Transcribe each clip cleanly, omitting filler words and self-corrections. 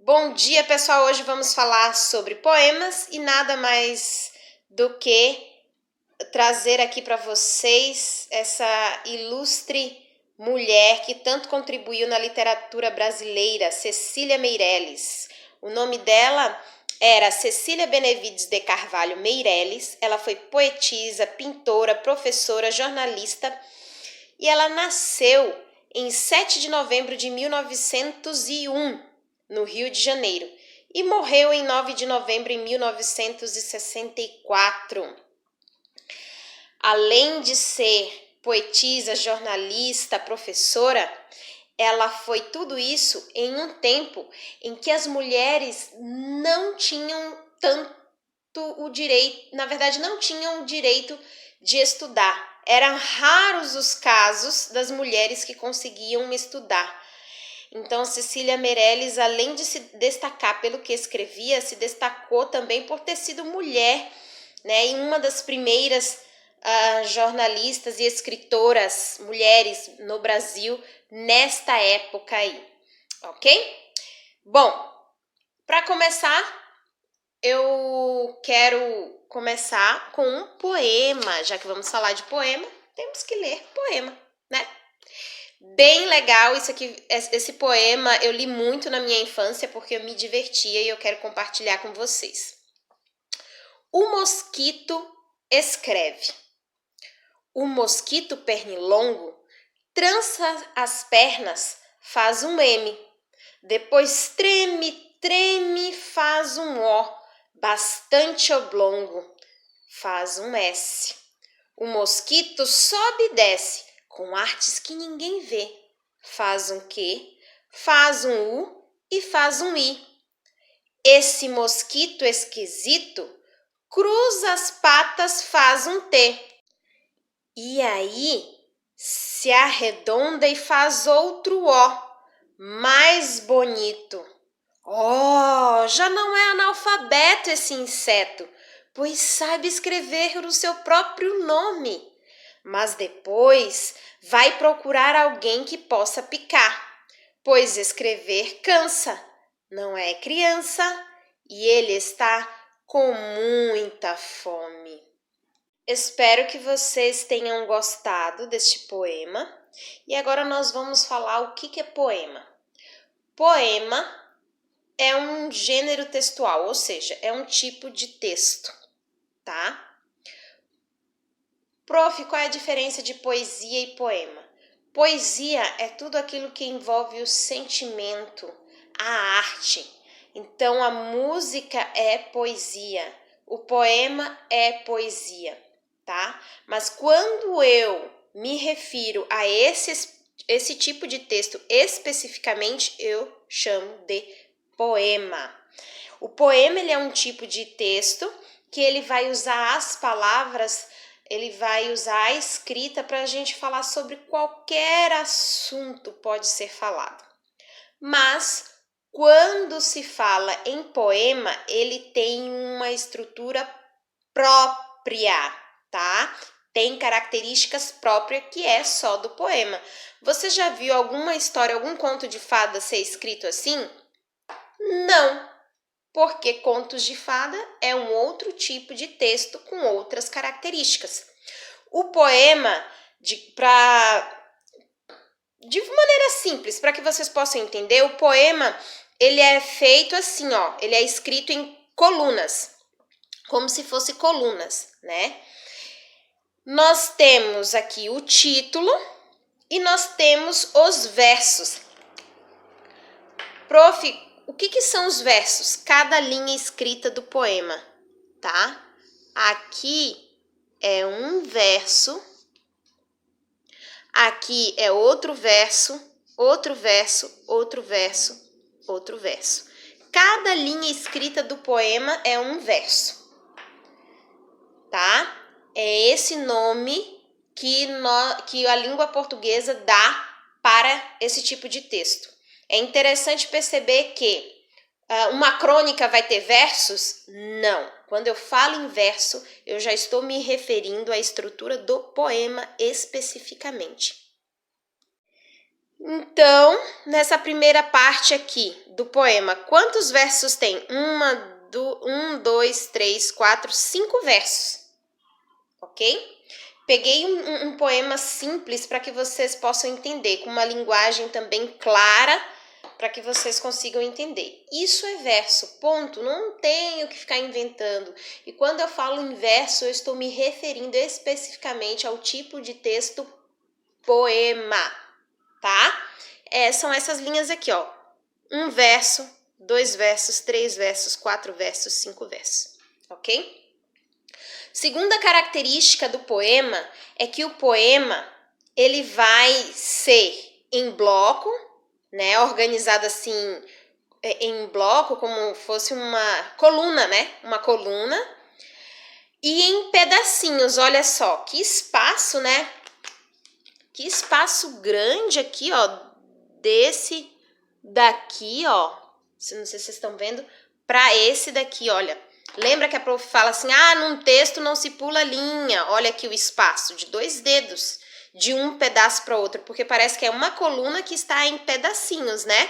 Bom dia, pessoal! Hoje vamos falar sobre poemas e nada mais do que trazer aqui para vocês essa ilustre mulher que tanto contribuiu na literatura brasileira, Cecília Meirelles. O nome dela era Cecília Benevides de Carvalho Meirelles. Ela foi poetisa, pintora, professora, jornalista e ela nasceu em 7 de novembro de 1901, no Rio de Janeiro, e morreu em 9 de novembro de 1964. Além de ser poetisa, jornalista, professora, ela foi tudo isso em um tempo em que as mulheres não tinham tanto o direito, na verdade não tinham o direito de estudar. Eram raros os casos das mulheres que conseguiam estudar. Então, Cecília Meirelles, além de se destacar pelo que escrevia, se destacou também por ter sido mulher, né? E uma das primeiras jornalistas e escritoras mulheres no Brasil nesta época aí, ok? Bom, para começar, eu quero começar com um poema. Já que vamos falar de poema, temos que ler poema, né? Bem legal isso aqui, esse poema eu li muito na minha infância porque eu me divertia e eu quero compartilhar com vocês. O mosquito escreve. O mosquito pernilongo trança as pernas, faz um M. Depois treme, treme, faz um O, bastante oblongo, faz um S. O mosquito sobe e desce, com artes que ninguém vê. Faz um Q, faz um U e faz um I. Esse mosquito esquisito cruza as patas, faz um T. E aí se arredonda e faz outro O, mais bonito. Oh, já não é analfabeto esse inseto, pois sabe escrever o seu próprio nome. Mas depois vai procurar alguém que possa picar, pois escrever cansa, não é criança, e ele está com muita fome. Espero que vocês tenham gostado deste poema, e agora nós vamos falar o que é poema. Poema é um gênero textual, ou seja, é um tipo de texto, tá? Prof, qual é a diferença de poesia e poema? Poesia é tudo aquilo que envolve o sentimento, a arte. Então, a música é poesia, o poema é poesia, tá? Mas quando eu me refiro a esse tipo de texto especificamente, eu chamo de poema. O poema ele é um tipo de texto que ele vai usar as palavras, ele vai usar a escrita para a gente falar sobre qualquer assunto pode ser falado. Mas quando se fala em poema, ele tem uma estrutura própria, tá? Tem características próprias que é só do poema. Você já viu alguma história, algum conto de fada ser escrito assim? Não, porque contos de fada é um outro tipo de texto com outras características. O poema, de maneira simples, para que vocês possam entender, o poema ele é feito assim, ó, ele é escrito em colunas, como se fosse colunas, né? Nós temos aqui o título e nós temos os versos. Prof, o que são os versos? Cada linha escrita do poema, tá? Aqui é um verso, aqui é outro verso, outro verso, outro verso, outro verso. Cada linha escrita do poema é um verso, tá? É esse nome que a língua portuguesa dá para esse tipo de texto. É interessante perceber que uma crônica vai ter versos? Não. Quando eu falo em verso, eu já estou me referindo à estrutura do poema especificamente. Então, nessa primeira parte aqui do poema, quantos versos tem? Um, dois, três, quatro, 5 versos, ok? Peguei um poema simples para que vocês possam entender, com uma linguagem também clara, para que vocês consigam entender. Isso é verso, ponto. Não tenho que ficar inventando. E quando eu falo em verso, eu estou me referindo especificamente ao tipo de texto poema, tá? São essas linhas aqui, ó. 1 verso, 2 versos, 3 versos, 4 versos, 5 versos, ok? Segunda característica do poema é que o poema ele vai ser em bloco, né, organizado assim em bloco como fosse uma coluna, né, uma coluna, e em pedacinhos. Olha só que espaço, né? Que espaço grande aqui, ó, desse daqui, ó. Não sei se vocês estão vendo, para esse daqui, olha. Lembra que a prof fala assim: "Ah, num texto não se pula linha". Olha aqui o espaço de 2 dedos, de um pedaço para outro, porque parece que é uma coluna que está em pedacinhos, né?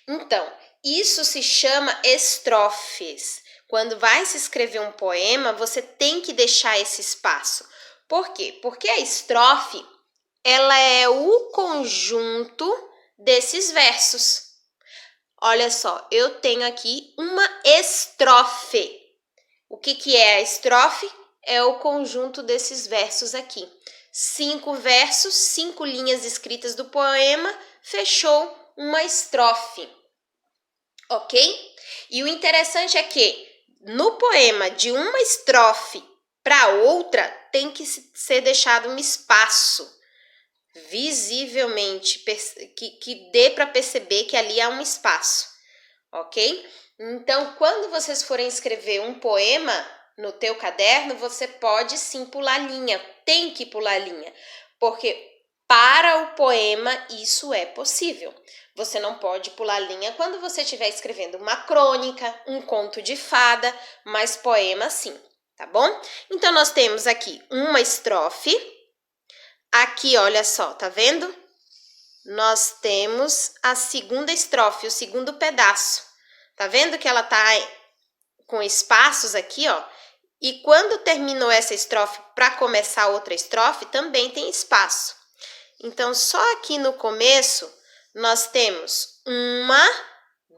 Então, isso se chama estrofes. Quando vai se escrever um poema, você tem que deixar esse espaço. Por quê? Porque a estrofe, ela é o conjunto desses versos. Olha só, eu tenho aqui uma estrofe. O que é a estrofe? É o conjunto desses versos aqui. 5 versos, 5 linhas escritas do poema, fechou uma estrofe. Ok? E o interessante é que no poema, de uma estrofe para outra, tem que ser deixado um espaço visivelmente, que dê para perceber que ali há um espaço, ok? Então, quando vocês forem escrever um poema no teu caderno, você pode sim pular linha, tem que pular linha, porque para o poema isso é possível. Você não pode pular linha quando você estiver escrevendo uma crônica, um conto de fada, mas poema sim, tá bom? Então, nós temos aqui uma estrofe. Aqui, olha só, tá vendo? Nós temos a segunda estrofe, o segundo pedaço. Tá vendo que ela tá com espaços aqui, ó? E quando terminou essa estrofe para começar outra estrofe, também tem espaço. Então, só aqui no começo, nós temos 1,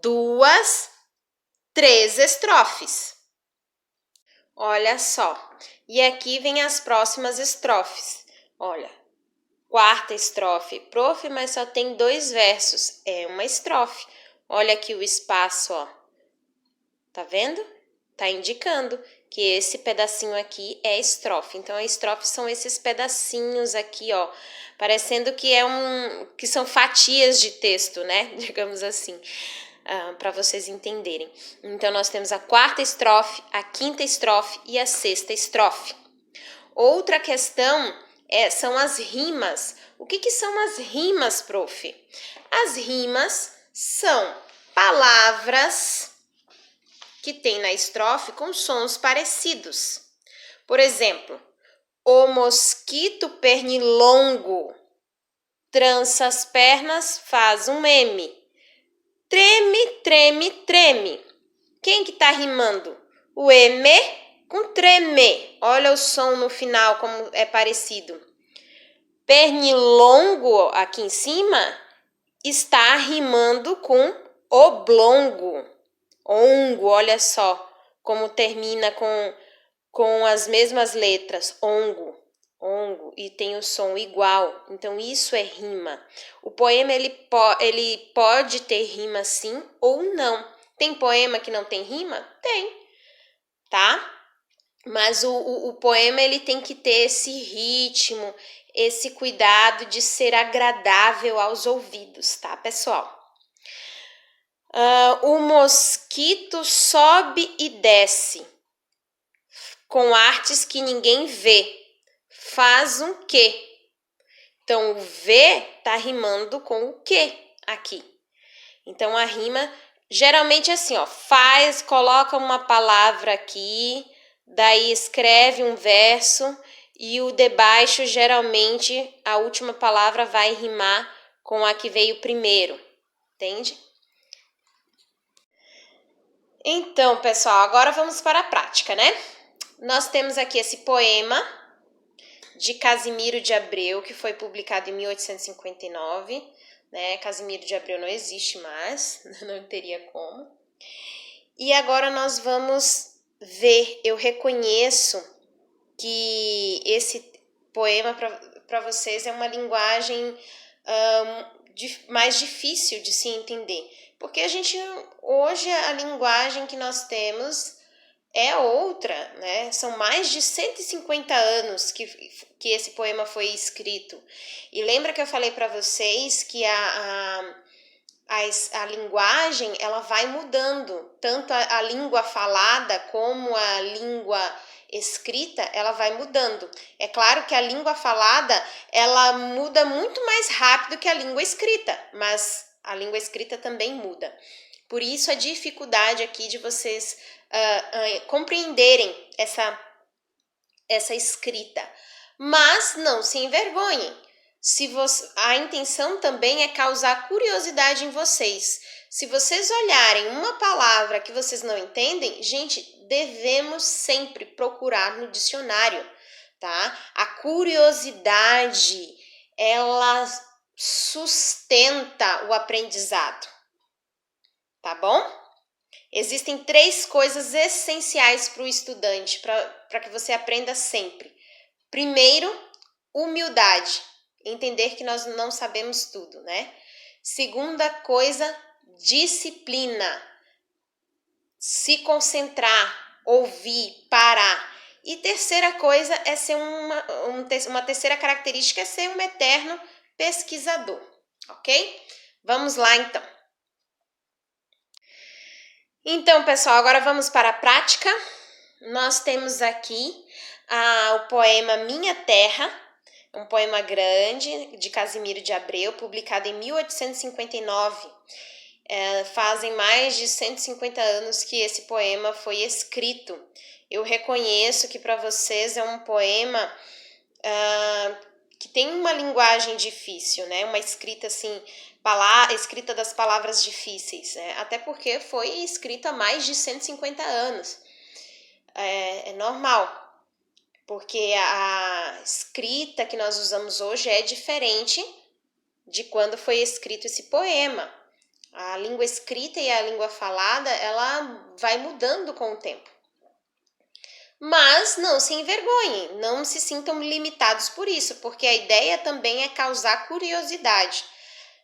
2, 3 estrofes. Olha só. E aqui vem as próximas estrofes. Olha. Quarta estrofe. Prof, mas só tem 2 versos. É uma estrofe. Olha aqui o espaço, ó. Tá vendo? Tá indicando que esse pedacinho aqui é estrofe. Então, a estrofe são esses pedacinhos aqui, ó. Parecendo que que são fatias de texto, né? Digamos assim. Para vocês entenderem. Então, nós temos a quarta estrofe, a quinta estrofe e a sexta estrofe. Outra questão são as rimas. O que são as rimas, prof? As rimas são palavras que tem na estrofe com sons parecidos. Por exemplo, o mosquito pernilongo trança as pernas, faz um M. Treme, treme, treme. Quem que tá rimando? O M com treme. Olha o som no final como é parecido. Pernilongo aqui em cima está rimando com oblongo. Ongo, olha só como termina com as mesmas letras. Ongo, ongo, e tem o som igual. Então, isso é rima. O poema ele pode ter rima sim ou não. Tem poema que não tem rima? Tem, tá? Mas o poema ele tem que ter esse ritmo, esse cuidado de ser agradável aos ouvidos, tá, pessoal? O mosquito sobe e desce, com artes que ninguém vê. Faz um quê? Então, o V tá rimando com o quê aqui. Então, a rima geralmente é assim, ó. Coloca uma palavra aqui, daí escreve um verso e o de baixo, geralmente, a última palavra vai rimar com a que veio primeiro, entende? Então, pessoal, agora vamos para a prática, né? Nós temos aqui esse poema de Casimiro de Abreu, que foi publicado em 1859, né? Casimiro de Abreu não existe mais, não teria como. E agora nós vamos ver, eu reconheço que esse poema para vocês é uma linguagem mais difícil de se entender, porque hoje a linguagem que nós temos é outra, né? São mais de 150 anos que esse poema foi escrito. E lembra que eu falei para vocês que a linguagem ela vai mudando, tanto a língua falada como a língua escrita, ela vai mudando. É claro que a língua falada ela muda muito mais rápido que a língua escrita, mas a língua escrita também muda. Por isso a dificuldade aqui de vocês compreenderem essa escrita. Mas não se envergonhem. A intenção também é causar curiosidade em vocês. Se vocês olharem uma palavra que vocês não entendem, gente, devemos sempre procurar no dicionário, tá? A curiosidade, ela sustenta o aprendizado, tá bom? Existem 3 coisas essenciais para o estudante, para que você aprenda sempre. Primeiro, humildade. Entender que nós não sabemos tudo, né? Segunda coisa, disciplina. Se concentrar, ouvir, parar. E terceira coisa é ser uma terceira característica é ser um eterno pesquisador, ok? Vamos lá então. Então, pessoal, agora vamos para a prática. Nós temos aqui o poema Minha Terra, um poema grande de Casimiro de Abreu, publicado em 1859. Fazem mais de 150 anos que esse poema foi escrito. Eu reconheço que para vocês é um poema que tem uma linguagem difícil, né? Uma escrita assim, escrita das palavras difíceis, né? Até porque foi escrita há mais de 150 anos. É normal, porque a escrita que nós usamos hoje é diferente de quando foi escrito esse poema. A língua escrita e a língua falada, ela vai mudando com o tempo. Mas não se envergonhem, não se sintam limitados por isso, porque a ideia também é causar curiosidade,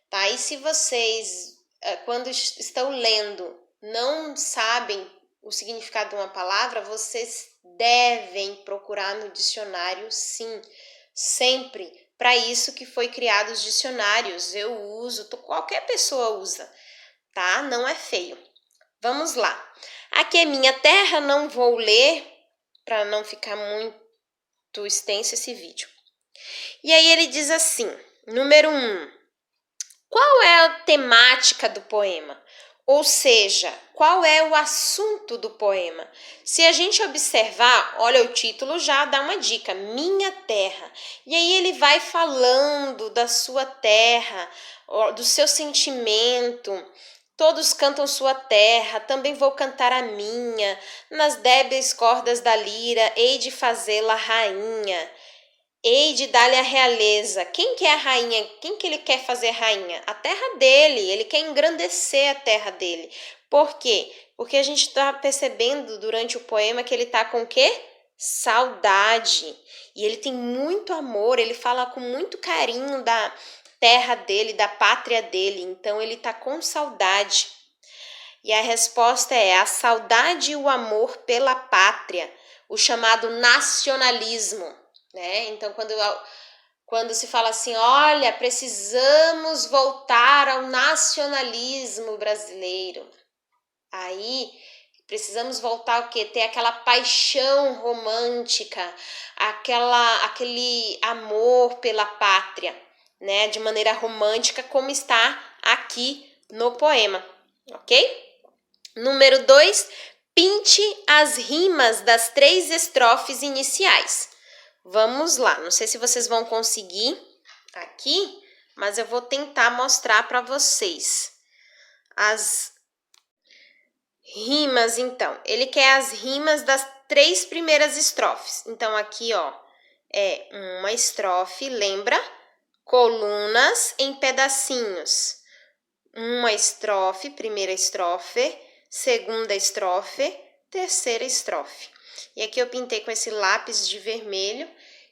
tá? E se vocês, quando estão lendo, não sabem o significado de uma palavra, vocês devem procurar no dicionário, sim, sempre. Para isso que foi criado os dicionários, eu uso, qualquer pessoa usa, tá? Não é feio. Vamos lá. Aqui é Minha Terra, não vou ler para não ficar muito extenso esse vídeo. E aí ele diz assim, número 1, qual é a temática do poema? Ou seja, qual é o assunto do poema? Se a gente observar, olha, o título já dá uma dica, Minha Terra. E aí ele vai falando da sua terra, do seu sentimento. Todos cantam sua terra, também vou cantar a minha. Nas débeis cordas da lira, hei de fazê-la rainha. Hei de dar-lhe a realeza. Quem que é a rainha? Quem que ele quer fazer rainha? A terra dele. Ele quer engrandecer a terra dele. Por quê? Porque a gente está percebendo durante o poema que ele está com o quê? Saudade. E ele tem muito amor. Ele fala com muito carinho da terra dele, da pátria dele. Então ele está com saudade. E a resposta é a saudade e o amor pela pátria. O chamado nacionalismo. Né? Então, quando se fala assim, olha, precisamos voltar ao nacionalismo brasileiro. Aí, precisamos voltar ao quê? Ter aquela paixão romântica, aquele amor pela pátria, né? De maneira romântica, como está aqui no poema, ok? Número 2, pinte as rimas das 3 estrofes iniciais. Vamos lá, não sei se vocês vão conseguir aqui, mas eu vou tentar mostrar para vocês as rimas, então. Ele quer as rimas das 3 primeiras estrofes. Então, aqui, ó, é uma estrofe, lembra? Colunas em pedacinhos. Uma estrofe, primeira estrofe, segunda estrofe, terceira estrofe. E aqui eu pintei com esse lápis de vermelho.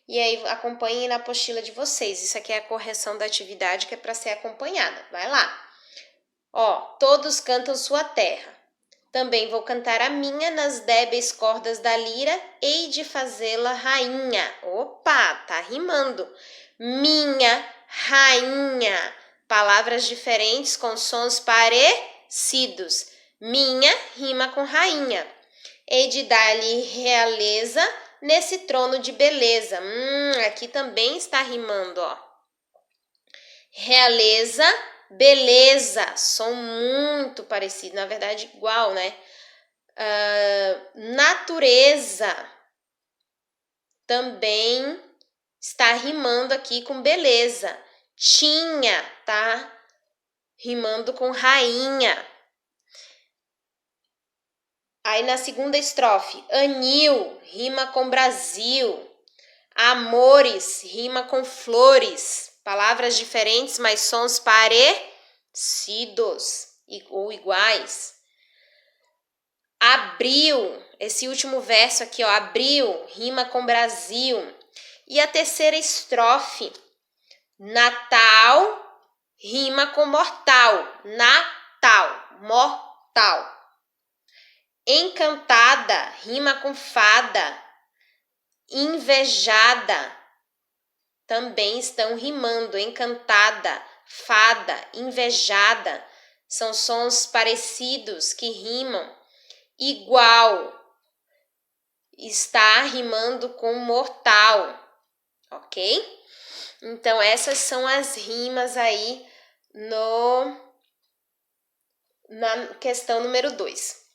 E aí, acompanhem na apostila de vocês. Isso aqui é a correção da atividade que é para ser acompanhada. Vai lá. Ó, todos cantam sua terra. Também vou cantar a minha nas débeis cordas da lira, hei de fazê-la rainha. Opa, tá rimando. Minha rainha. Palavras diferentes com sons parecidos. Minha rima com rainha. Hei de dar-lhe realeza nesse trono de beleza. Aqui também está rimando, ó. Realeza, beleza, som muito parecido, na verdade igual, né? Natureza também está rimando aqui com beleza. Tinha, tá rimando com rainha. Aí na segunda estrofe, anil rima com Brasil. Amores rima com flores. Palavras diferentes, mas sons parecidos ou iguais. Abril, esse último verso aqui, ó, abril, rima com Brasil. E a terceira estrofe, Natal, rima com mortal. Natal, mortal. Encantada, rima com fada. Invejada, também estão rimando. Encantada, fada, invejada, são sons parecidos que rimam. Igual, está rimando com mortal, ok? Então, essas são as rimas aí na questão número 2.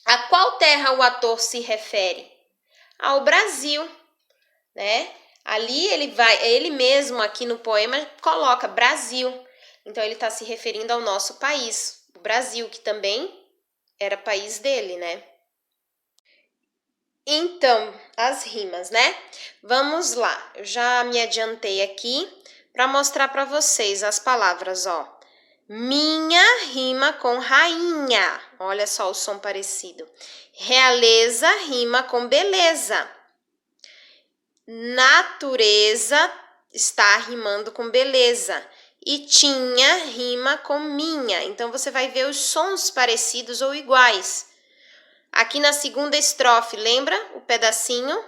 A qual terra o ator se refere? Ao Brasil, né? Ali ele mesmo aqui no poema coloca Brasil. Então, ele está se referindo ao nosso país, o Brasil, que também era país dele, né? Então, as rimas, né? Vamos lá. Eu já me adiantei aqui para mostrar para vocês as palavras, ó. Minha rima com rainha. Olha só o som parecido. Realeza rima com beleza. Natureza está rimando com beleza. E tinha rima com minha. Então, você vai ver os sons parecidos ou iguais. Aqui na segunda estrofe, lembra o pedacinho?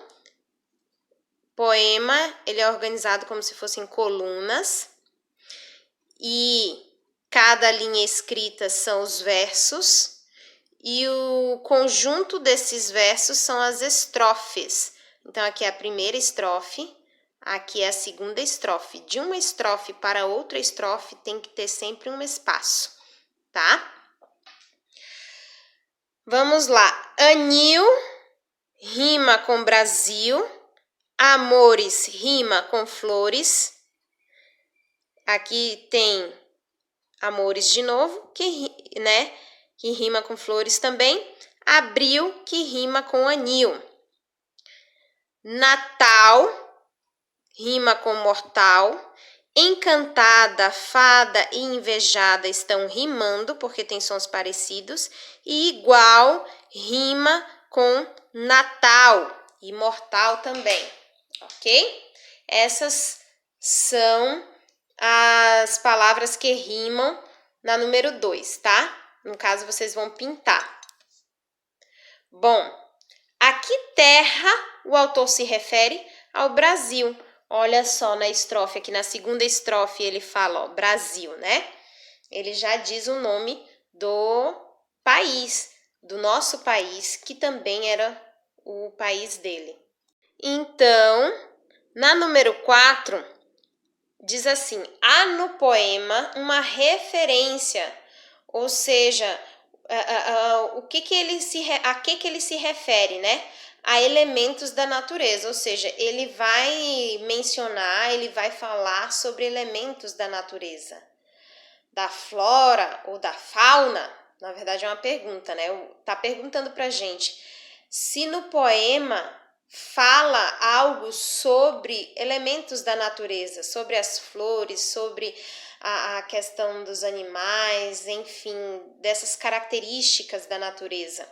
Poema, ele é organizado como se fossem colunas. E cada linha escrita são os versos. E o conjunto desses versos são as estrofes. Então, aqui é a primeira estrofe. Aqui é a segunda estrofe. De uma estrofe para outra estrofe tem que ter sempre um espaço, tá? Vamos lá. Anil rima com Brasil. Amores rima com flores. Aqui tem amores de novo, que rima com flores também. Abril, que rima com anil. Natal rima com mortal. Encantada, fada e invejada estão rimando, porque tem sons parecidos. E igual rima com Natal e mortal também, ok? Essas são as palavras que rimam na número 2, tá? No caso, vocês vão pintar. Bom, a que terra o autor se refere? Ao Brasil. Olha só na estrofe, aqui na segunda estrofe ele fala, ó, Brasil, né? Ele já diz o nome do país, do nosso país, que também era o país dele. Então, na número 4, diz assim, há no poema uma referência, ou seja, a que ele se refere, né? a elementos da natureza, ou seja, ele vai mencionar, ele vai falar sobre elementos da natureza, da flora ou da fauna. Na verdade é uma pergunta, né? Tá perguntando pra gente se no poema fala algo sobre elementos da natureza, sobre as flores, sobre a questão dos animais, enfim, dessas características da natureza.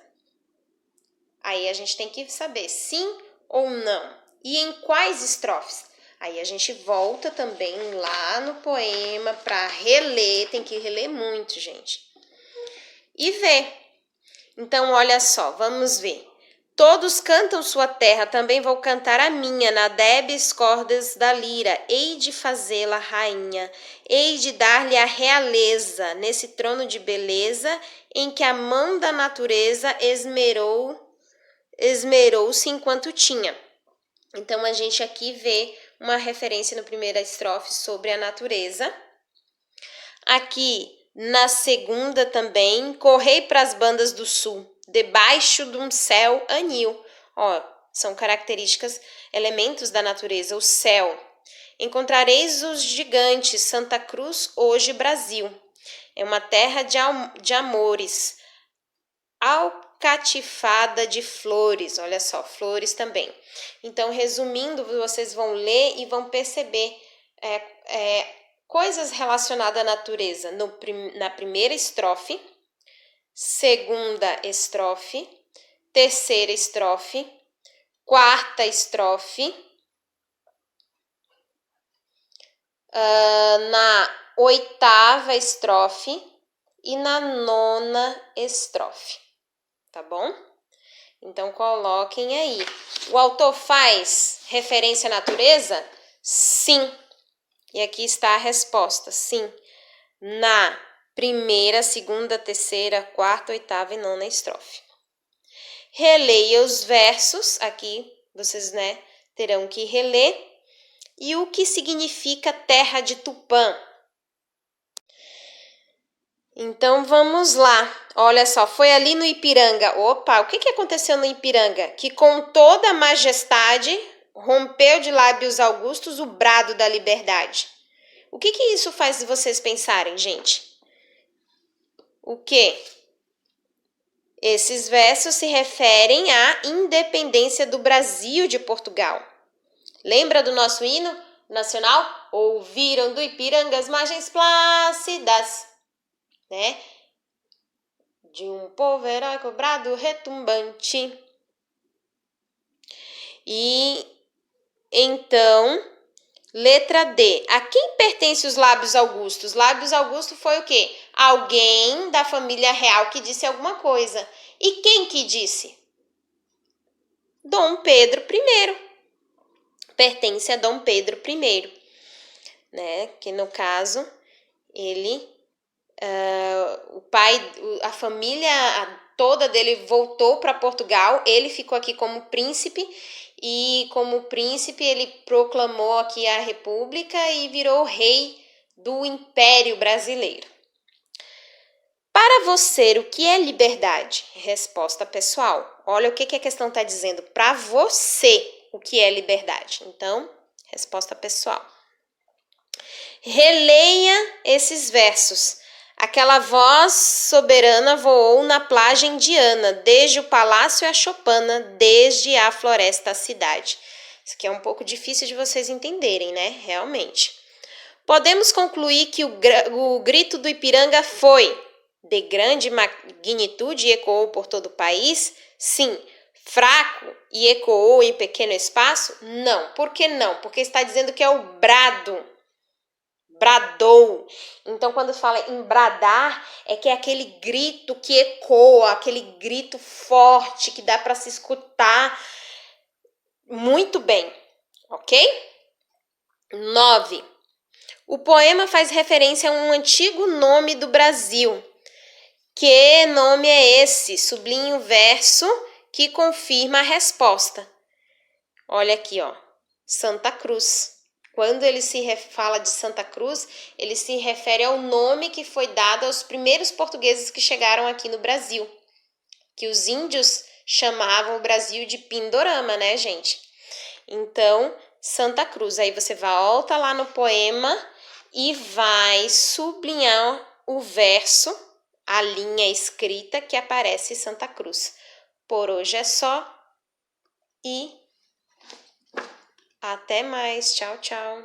Aí a gente tem que saber sim ou não. E em quais estrofes? Aí a gente volta também lá no poema para reler, tem que reler muito, gente. E ver. Então, olha só, vamos ver. Todos cantam sua terra, também vou cantar a minha, na débeis cordas da lira. Hei de fazê-la rainha, hei de dar-lhe a realeza, nesse trono de beleza, em que a mão da natureza esmerou-se enquanto tinha. Então, a gente aqui vê uma referência na primeira estrofe sobre a natureza. Aqui, na segunda também, correi para as bandas do sul, debaixo de um céu anil. Ó, são características, elementos da natureza, o céu. Encontrareis os gigantes, Santa Cruz, hoje Brasil. É uma terra de amores, alcatifada de flores. Olha só, flores também. Então, resumindo, vocês vão ler e vão perceber coisas relacionadas à natureza na primeira estrofe, segunda estrofe, terceira estrofe, quarta estrofe, na oitava estrofe e na nona estrofe, tá bom? Então, coloquem aí. O autor faz referência à natureza? Sim. E aqui está a resposta, sim. Na primeira, segunda, terceira, quarta, oitava e nona estrofe. Releia os versos, aqui vocês, terão que reler. E o que significa terra de Tupã? Então vamos lá. Olha só, foi ali no Ipiranga. Opa, o que aconteceu no Ipiranga? Que com toda a majestade rompeu de lábios augustos o brado da liberdade. O que isso faz vocês pensarem, gente? O quê? Esses versos se referem à independência do Brasil de Portugal. Lembra do nosso hino nacional? Ouviram do Ipiranga as margens plácidas, né? De um povo heróico, brado retumbante. E então, letra D. A quem pertence os lábios augustos? Lábios augustos foi o quê? Alguém da família real que disse alguma coisa. E quem que disse? Dom Pedro I. Pertence a Dom Pedro I, né? Que no caso, ele, o pai, a família toda dele voltou para Portugal, ele ficou aqui como príncipe e como príncipe ele proclamou aqui a república e virou rei do Império Brasileiro. Para você, o que é liberdade? Resposta pessoal. Olha o que a questão está dizendo. Para você, o que é liberdade? Então, resposta pessoal. Releia esses versos. Aquela voz soberana voou na plaja indiana, desde o palácio à chopana, desde a floresta à cidade. Isso aqui é um pouco difícil de vocês entenderem, né? Realmente. Podemos concluir que o grito do Ipiranga foi de grande magnitude e ecoou por todo o país? Sim. Fraco e ecoou em pequeno espaço? Não. Por que não? Porque está dizendo que é o brado. Bradou. Então, quando fala em bradar, é que é aquele grito que ecoa, aquele grito forte que dá para se escutar muito bem, ok? 9. O poema faz referência a um antigo nome do Brasil. Que nome é esse? Sublinhe o verso que confirma a resposta. Olha aqui, ó. Santa Cruz. Quando ele fala de Santa Cruz, ele se refere ao nome que foi dado aos primeiros portugueses que chegaram aqui no Brasil. Que os índios chamavam o Brasil de Pindorama, né, gente? Então, Santa Cruz. Aí você volta lá no poema e vai sublinhar o verso, a linha escrita que aparece Santa Cruz. Por hoje é só e até mais. Tchau, tchau.